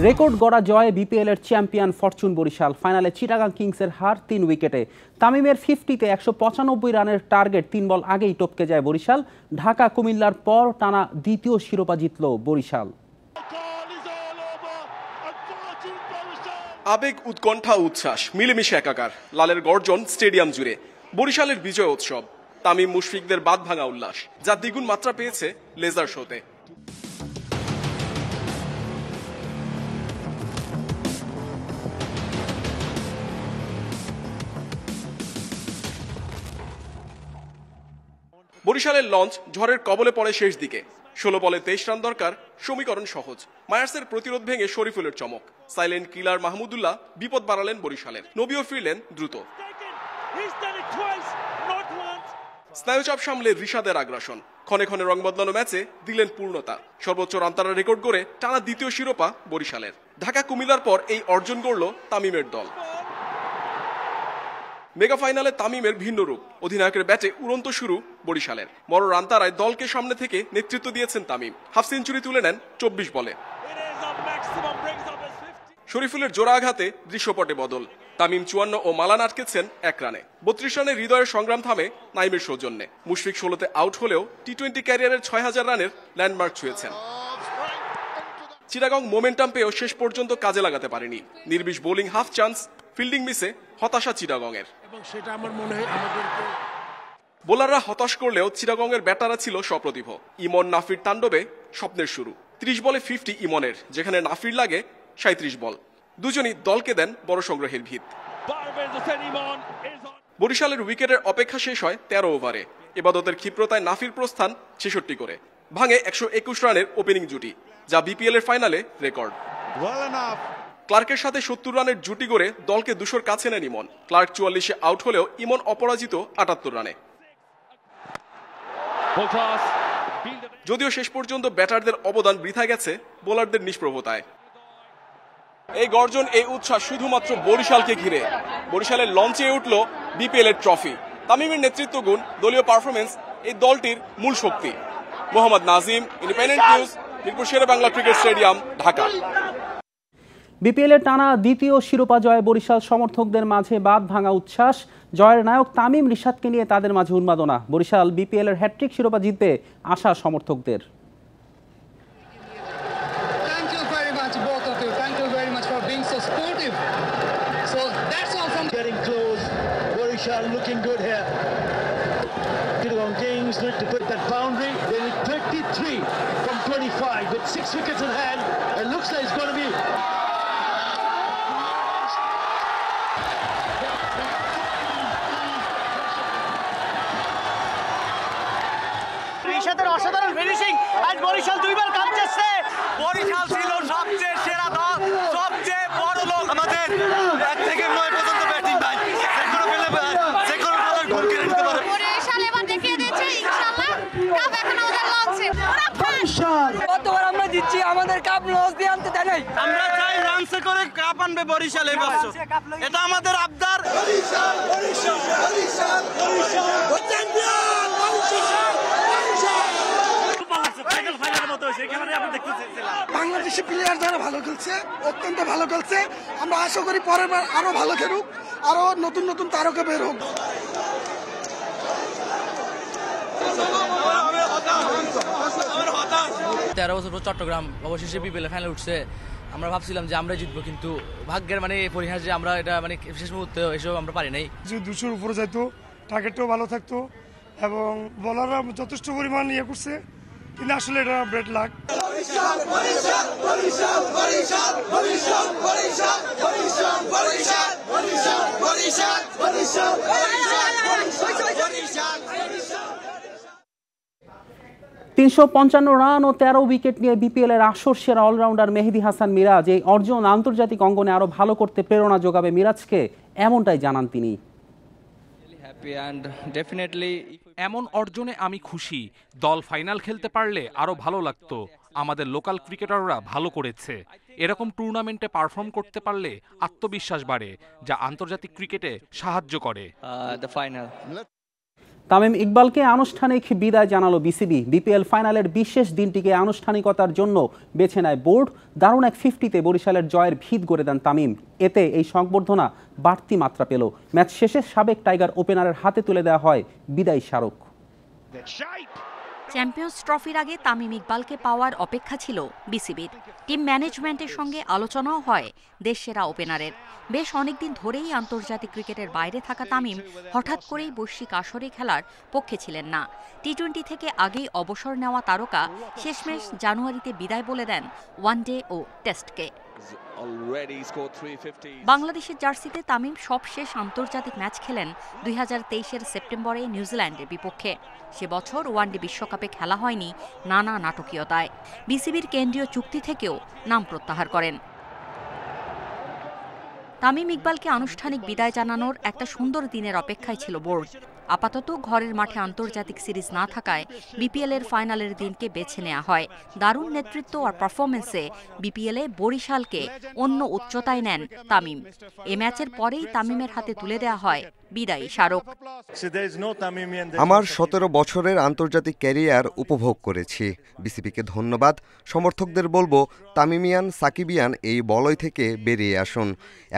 Record গড়া জয়ে বিপিএলের চ্যাম্পিয়ন ফরচুন বরিশাল। ফাইনালে চিটাগাং কিংসের হার ৩ উইকেটে। তামিমের 50-তে ১৯৫ রানের টার্গেট ৩ বল আগেই টপকে যায় বরিশাল। ঢাকা কুমিল্লার পর টানা দ্বিতীয় শিরোপা জিতল বরিশাল। আবেগ, উৎকণ্ঠা, উচ্ছ্বাস মিলেমিশে একাকার। লালের গর্জন স্টেডিয়াম জুড়ে। বরিশালের বিজয় উৎসব, তামিম মুশফিকদের বাঁধ ভাঙা উল্লাস, যা দ্বিগুণ মাত্রা পেয়েছে লেজার শোতে। বরিশালের লঞ্চ ঝড়ের কবলে পড়ে শেষ দিকে। 16 বলে 23 রান দরকার, সমীকরণ সহজ। মায়ার্সের প্রতিরোধ ভেঙে শরীফুলের চমক। সাইলেন্ট কিলার মাহমুদুল্লাহ বিপদ বাড়ালেন বরিশালের। নবীও ফিরলেন দ্রুত। স্নায়ুচাপ সামলে ঋষাদের আগ্রাসন। ক্ষণে ক্ষণে রং বদলানো ম্যাচে দিলেন পূর্ণতা। সর্বোচ্চ রান তাড়ার রেকর্ড গড়ে টানা দ্বিতীয় শিরোপা বরিশালের। ঢাকা কুমিল্লার পর এই অর্জন গড়ল তামিমের দল। মেগা ফাইনালে তামিমের ভিন্ন রূপ। অধিনায়কের ব্যাটে উড়ন্ত শুরু বরিশালের। বড় রান তাড়ায় দলকে সামনে থেকে নেতৃত্ব দিয়েছেন তামিম। হাফ সেঞ্চুরি তুলে নেন 24 বলে। শরীফুলের জোড়া আঘাতে দৃশ্যপটে বদল। তামিম 54 ও মালান আটকেছেন 1 রানে। 32 রানে হৃদয়ের সংগ্রাম থামে নাইমের সৌজন্যে। মুশফিক 16তে আউট হলেও টি-20 ক্যারিয়ারের 6000 রানের ল্যান্ডমার্ক ছুঁয়েছেন। চিটাগং মোমেন্টাম পেয়েও শেষ পর্যন্ত কাজে লাগাতে পারেনি। নির্বিষ বোলিং হাফ চান্স, ফিল্ডিং মিসে হতাশা চিটাগংয়ের। বোলাররা হতাশ করলেও চিটাগংয়ের ব্যাটাররা ছিল সপ্রতিভ। ইমন নাফির তাণ্ডবে স্বপ্নের শুরু। 30 বলে 50 ইমনের, যেখানে নাফির লাগে 37 বল। দুজনই দলকে দেন বড় সংগ্রহের ভিত। বরিশালের উইকেটের অপেক্ষা শেষ হয় 13 ওভারে। এবাদতের ক্ষিপ্রতায় নাফির প্রস্থান 66 করে। ভাঙে 121 রানের ওপেনিং জুটি, যা বিপিএল এর ফাইনালে রেকর্ড। ক্লার্কের সাথে 70 রানের জুটি গড়ে দলকে 200-র কাছে নেন ইমন। ক্লার্ক 44-এ আউট হলেও ইমন অপরাজিত 78 রানে। যদিও শেষ পর্যন্ত ব্যাটারদের অবদান বৃথা গেছে বোলারদের নিষ্প্রভতায়। এই গর্জন, এই উৎসাহ শুধুমাত্র বরিশালকে ঘিরে। বরিশালের লঞ্চে উঠল বিপিএল এর ট্রফি। তামিমের নেতৃত্ব গুণ, দলীয় পারফরমেন্স এই দলটির মূল শক্তি। Mohammad Nazim, Independent News, Mirpur Sher-e-Bangla cricket stadium, Dhaka. বিপিএলের টানা দ্বিতীয় শিরোপা জয়ে বরিশাল সমর্থকদের মাঝে বাঁধ ভাঙা উচ্ছ্বাস। জয়ের নায়ক তামিম, রিশাদকে নিয়ে তাদের মাঝে উন্মাদনা। বরিশাল বিপিএলের হ্যাট্রিক শিরোপা জিতবে আশা সমর্থকদের। ঋষাদের অসাধারণ ফিনিশিং। আজ বরিশাল 2 বার কাপ জিতছে। বরিশাল ছিল সবচেয়ে সেরা দল, সবচেয়ে বড় লোক। আমাদের 1 থেকে 9 পর্যন্ত ব্যাটিং ভাই, যেকোনো পেলে যেকোনো বলার গোল করে দিতে পারে। বরিশাল এবার দেখিয়ে দিয়েছে ইনশাআল্লাহ কাপ এখন ওদের লঞ্চে। বরিশাল কতবার আমরা জিতছি, আমাদের কাপ লঞ্চ দিয়ে আনতে দেয় নাই। আমরা চাই রানসে করে কাপ আনবে বরিশাল এই বছর, এটা আমাদের আবদার। বরিশাল বরিশাল বরিশাল বরিশাল চ্যাম্পিয়ন বরিশাল। বাংলাদেশি প্লেয়ার যারা ভালো খেলছে, অত্যন্ত ভালো খেলছে। আমরা আশা করি পরের বার আরো ভালো খেলুক, আরো নতুন নতুন তারকা বের হোক। 13 বছর পর চট্টগ্রাম অবশেষে বিপিএল ফাইনালে উঠছে। আমরা ভাবছিলাম যে আমরা জিতবো, কিন্তু ভাগ্যের পরিহাস যে আমরা এটা শেষ মুহূর্তে এসব আমরা পারি নাই। 200-র উপরে যাইতো, টার্গেটটাও ভালো থাকতো এবং বলাররা যথেষ্ট পরিমাণ করছে, কিন্তু আসলে এটা ব্রেড লাক। $355 রান ও 13 উইকেট নিয়ে বিপিএল এর আসর সেরা অলরাউন্ডার মেহেদী হাসান মিরাজ। এই অর্জন আন্তর্জাতিক অঙ্গনে আরো ভালো করতে প্রেরণা যোগাবে মিরাজকে, এমনটাই জানান তিনি। এমন অর্জনে আমি খুশি। দল ফাইনাল খেলতে পারলে আরো ভালো লাগতো। আমাদের লোকাল ক্রিকেটাররা ভালো করেছে। এরকম টুর্নামেন্টে পারফর্ম করতে পারলে আত্মবিশ্বাস বাড়ে, যা আন্তর্জাতিক ক্রিকেটে সাহায্য করে। তামিম ইকবালকে আনুষ্ঠানিক বিদায় জানালো বিসিবি। বিপিএল ফাইনালের বিশেষ দিনটিকে আনুষ্ঠানিকতার জন্য বেছে নেয় বোর্ড। দারুণ এক 50-তে বরিশালের জয়ের ভিত গড়ে দেন তামিম। এতে এই সংবর্ধনা বাড়তি মাত্রা পেল। ম্যাচ শেষে সাবেক টাইগার ওপেনারের হাতে তুলে দেওয়া হয় বিদায়ী স্মারক। চ্যাম্পিয়ন্স ট্রফির আগে তামিম ইকবালকে পাওয়ার অপেক্ষা ছিল বিসিবির। টিম ম্যানেজমেন্টের সঙ্গে আলোচনাও হয় দেশসেরা ওপেনারের। বেশ অনেকদিন ধরেই আন্তর্জাতিক ক্রিকেটের বাইরে থাকা তামিম হঠাৎ করেই বৈশ্বিক আসরে খেলার পক্ষে ছিলেন না। টি-20 থেকে আগেই অবসর নেওয়া তারকা শেষমেশ জানুয়ারিতে বিদায় বলে দেন ওয়ানডে ও টেস্টকে। বাংলাদেশের জার্সিতে তামিম সবশেষ আন্তর্জাতিক ম্যাচ খেলেন 2023-এর সেপ্টেম্বরে নিউজিল্যান্ডের বিপক্ষে। সে বছর ওয়ানডে বিশ্বকাপে খেলা হয়নি নানা নাটকীয়তায়। বিসিবির কেন্দ্রীয় চুক্তি থেকেও নাম প্রত্যাহার করেন। তামিম ইকবালকে আনুষ্ঠানিক বিদায় জানানোর একটা সুন্দর দিনের অপেক্ষায় ছিল বোর্ড। আপাতত ঘরের মাঠে আন্তর্জাতিক সিরিজ না থাকায় বিপিএলের ফাইনালের দিনকে বেছে নেওয়া হয়। দারুণ নেতৃত্ব আর পারফরমেন্সে বিপিএলে বরিশালকে অন্য উচ্চতায় নেন তামিম। এ ম্যাচের পরেই তামিমের হাতে তুলে দেওয়া হয় বিদায়ী স্মারক। আমার 17 বছরের আন্তর্জাতিক ক্যারিয়ার উপভোগ করেছি। বিসিবিকে ধন্যবাদ। সমর্থকদের বলবো, তামিমিয়ান সাকিবিয়ান এই বলয় থেকে বেরিয়ে আসুন।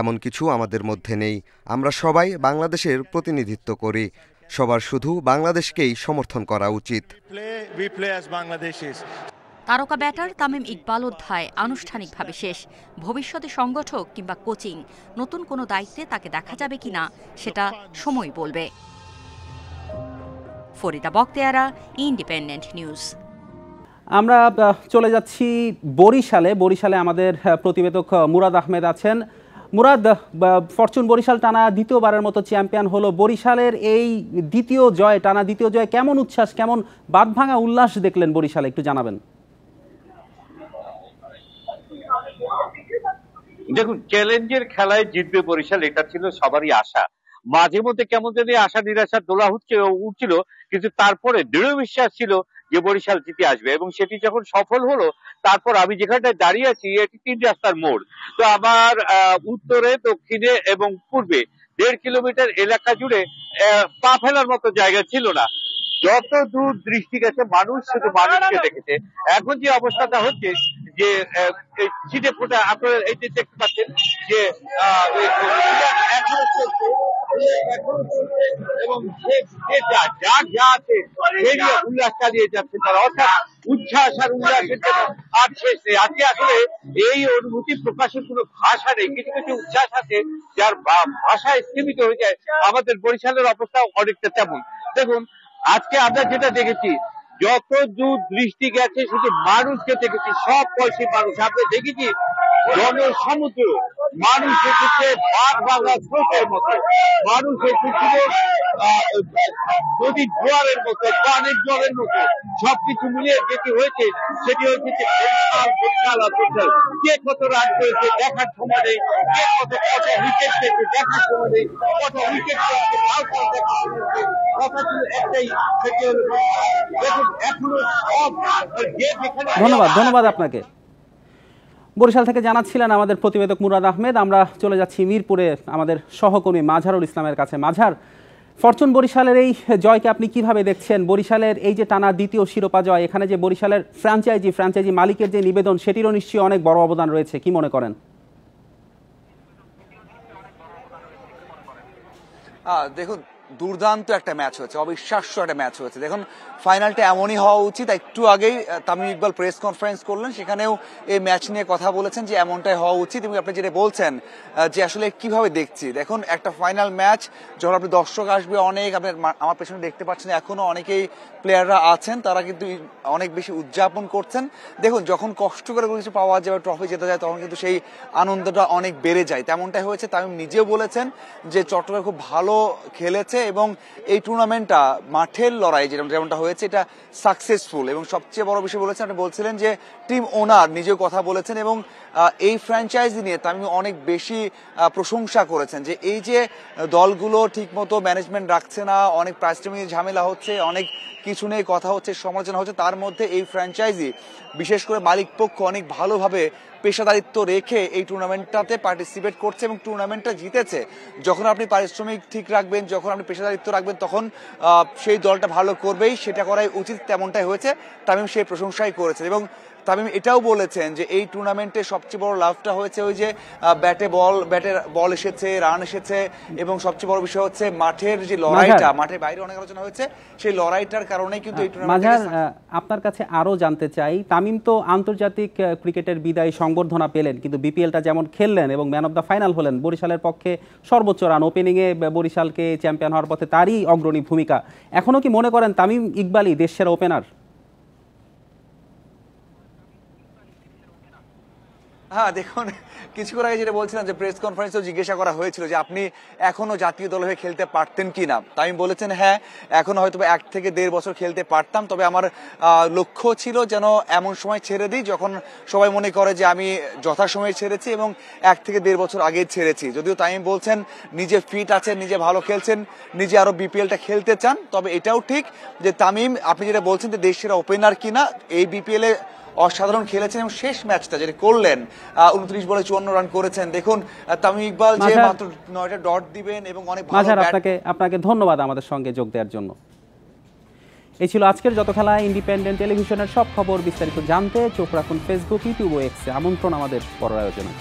এমন কিছু আমাদের মধ্যে নেই। আমরা সবাই বাংলাদেশের প্রতিনিধিত্ব করি। সবার শুধু বাংলাদেশকেই সমর্থন করা উচিত। তারকা ব্যাটার তামিম ইকবাল অধ্যায় আনুষ্ঠানিকভাবে শেষ। ভবিষ্যতে সংগঠক কিংবা কোচিং নতুন কোনো দায়িত্বে তাকে দেখা যাবে কিনা সেটা সময় বলবে। Farida Baktiara, Independent News. আমরা চলে যাচ্ছি বরিশালে আমাদের প্রতিবেদক মুরাদ আহমেদ আছেন। মুরাদ, ফরচুন বরিশাল টানা দ্বিতীয়বারের মতো চ্যাম্পিয়ন হলো। বরিশালের এই টানা দ্বিতীয় জয় কেমন উচ্ছ্বাস, কেমন বাঁধভাঙা উল্লাস দেখলেন বরিশালে, একটু জানাবেন। দেখুন, চ্যালেঞ্জের খেলায় জিতবে বরিশাল, এটা ছিল সবারই আশা। মাঝে মধ্যে কেমন যদি আশা নিরাশার দোলা উঠছিল, কিন্তু তারপরে দৃঢ় বিশ্বাস ছিল যে বরিশাল জিতে আসবে, এবং সেটি যখন সফল হলো, তারপর আমি যেখানটায় দাঁড়িয়ে আছি এটি 3 রাস্তার মোড়। তো আমার উত্তরে, দক্ষিণে এবং পূর্বে 1.5 কিলোমিটার এলাকা জুড়ে পা ফেলার মতো জায়গা ছিল না। যত দূর দৃষ্টি গেছে মানুষ শুধু মানুষকে দেখেছে। এখন যে অবস্থাটা হচ্ছে যে ছিটে ফোটা, আপনারা এই যে দেখতে পাচ্ছেন যে এবং যা আছে উল্লাস চালিয়ে যাচ্ছে তারা, অর্থাৎ উচ্ছ্বাস আর উল্লাসের জন্য আর শেষ নেই। আজকে আসলে এই অনুভূতি প্রকাশের কোনো ভাষা নেই। কিছু কিছু উচ্ছ্বাস আছে যার ভাষায় সীমিত হয়ে যায়। আমাদের বরিশালের অবস্থা অনেকটা তেমন। দেখুন, আজকে আমরা যেটা দেখেছি, যত দূর দৃষ্টি গেছে শুধু মানুষকে দেখেছি, সব বয়সী মানুষ। আমরা দেখেছি জনসমুদ্র, মানুষ এসেছে ভাগ ভাঙা স্রোতের মতো, মানুষ এসেছিল নদীর জোয়ারের মতো, পানির জলের মতো। সবকিছু মিলিয়ে যেটি হয়েছে সেটি হয়েছে যে কে কত রান করেছে দেখার সময় নেই, কে কত উইকেট পেয়েছে দেখার সময় নেই, কত উইকেট পেয়েছে কথা ছিল একটাই, সেটি হলো দেখুন এখনো সব ধন্যবাদ আপনাকে। বরিশাল থেকে জানাচ্ছিলেন আমাদের প্রতিবেদক মুরাদ আহমেদ। আমরা চলে যাচ্ছি মিরপুরে আমাদের সহকর্মী মাঝারুল ইসলামের কাছে। মাঝার, ফরচুন বরিশালের এই জয়কে আপনি কিভাবে দেখছেন? বরিশালের এই যে টানা দ্বিতীয় শিরোপা জয়, এখানে যে বরিশালের ফ্র্যাঞ্চাইজি মালিকের যে নিবেদন, সেটিরও নিশ্চয়ই অনেক বড় অবদান রয়েছে, কি মনে করেন? দেখুন, দুর্দান্ত একটা ম্যাচ হয়েছে, অবিশ্বাস্য একটা ম্যাচ হয়েছে। দেখুন, ফাইনালটা এমনই হওয়া উচিত। একটু আগেই তামিম ইকবাল প্রেস কনফারেন্স করলেন, সেখানেও এই ম্যাচ নিয়ে কথা বলেছেন যে এমনটাই হওয়া উচিত। এবং আপনি যেটা বলছেন যে আসলে কিভাবে দেখছি, দেখুন একটা ফাইনাল ম্যাচ যখন আপনি দর্শক আসবে অনেক, আপনি আমার পেছনে দেখতে পাচ্ছেন এখনো অনেকেই প্লেয়াররা আছেন, তারা কিন্তু অনেক বেশি উদযাপন করছেন। দেখুন, যখন কষ্ট করে কিছু পাওয়া যায় বা ট্রফি জেতা যায়, তখন কিন্তু সেই আনন্দটা অনেক বেড়ে যায়। তেমনটাই হয়েছে। তামিম নিজেও বলেছেন যে চট্টগ্রাম খুব ভালো খেলেছে এবং এই টুর্নামেন্টটা মাঠের লড়াই যেমনটা হয়েছে এটা সাকসেসফুল। এবং সবচেয়ে বড় বিষয় বলেছেন, আপনি বলছিলেন যে টিম ওনার নিজেও কথা বলেছেন এবং এই ফ্র্যাঞ্চাইজি নিয়ে তামিম অনেক বেশি প্রশংসা করেছেন যে এই যে দলগুলো ঠিকমতো ম্যানেজমেন্ট রাখছে না, অনেক প্রাইসটামি ঝামেলা হচ্ছে, অনেক কিছু নিয়ে কথা হচ্ছে, সমালোচনা হচ্ছে, তার মধ্যে এই ফ্র্যাঞ্চাইজি বিশেষ করে মালিক পক্ষ অনেক ভালোভাবে পেশাদারিত্ব রেখে এই টুর্নামেন্টটাতে পার্টিসিপেট করছে এবং টুর্নামেন্টটা জিতেছে। যখন আপনি পারিশ্রমিক ঠিক রাখবেন, যখন আপনি পেশাদারিত্ব রাখবেন, তখন সেই দলটা ভালো করবেই, সেটা করাই উচিত, তেমনটাই হয়েছে। তামিম সেই প্রশংসাই করেছেন এবং তামিম এটাও বলেছেন যে এই টুর্নামেন্টে সবচেয়ে বড় লাভটা হয়েছে ওই যে ব্যাটে বল এসেছে, রান এসেছে এবং সবচেয়ে বড় বিষয় হচ্ছে মাঠের যে লড়াইটা, মাঠের বাইরে অনেক আলোচনা হয়েছে, সেই লড়াইটার কারণেই কিন্তু এই টুর্নামেন্ট। আপনার কাছে আরো জানতে চাই, তামিম তো আন্তর্জাতিক ক্রিকেটের বিদায়ী সংবর্ধনা পেলেন, কিন্তু বিপিএলটা যেমন খেললেন এবং ম্যান অফ দ্য ফাইনাল হলেন, বরিশালের পক্ষে সর্বোচ্চ রান, ওপেনিংয়ে বরিশালকে চ্যাম্পিয়ন হওয়ার পথে তারই অগ্রণী ভূমিকা। এখনো কি মনে করেন তামিম ইকবালই দেশের ওপেনার? হ্যাঁ, দেখুন কিছুক্ষণ আগে যেটা বলছিলাম যে প্রেস কনফারেন্সেও জিজ্ঞাসা করা হয়েছিল যে আপনি এখনো জাতীয় দল হয়ে খেলতে পারতেন কিনা, তাই আমি বলেছেন হ্যাঁ, এখনো হয়তো 1 থেকে 1.5 বছর খেলতে পারতাম, তবে আমার লক্ষ্য ছিল যেন এমন সময় ছেড়ে দিই যখন সবাই মনে করে যে আমি যথাসময়ে ছেড়েছি এবং 1 থেকে 1.5 বছর আগে ছেড়েছি। যদিও তামিম বলছেন নিজে ফিট আছেন, নিজে ভালো খেলছেন, নিজে আরো বিপিএলটা খেলতে চান, তবে এটাও ঠিক যে তামিম, আপনি যেটা বলছেন যে দেশের ওপেনার কিনা, এই বিপিএল এ অসাধারণ খেলেছেন এবং শেষ ম্যাচটা যেটা করলেন 29 বলে 54 রান করেছেন। দেখুন তামিম ইকবাল যে মাত্র 9টা ডট দিবেন এবং অনেক ভালো। আপনাকে ধন্যবাদ আমাদের সঙ্গে যোগ দেওয়ার জন্য। এই ছিল আজকের যত খেলা। ইন্ডিপেন্ডেন্ট টেলিভিশনের সব খবর বিস্তারিত জানতে চোখ রাখুন ফেসবুক, ইউটিউব ও এক্সে। আমন্ত্রণ আমাদের পরের আয়োজনে।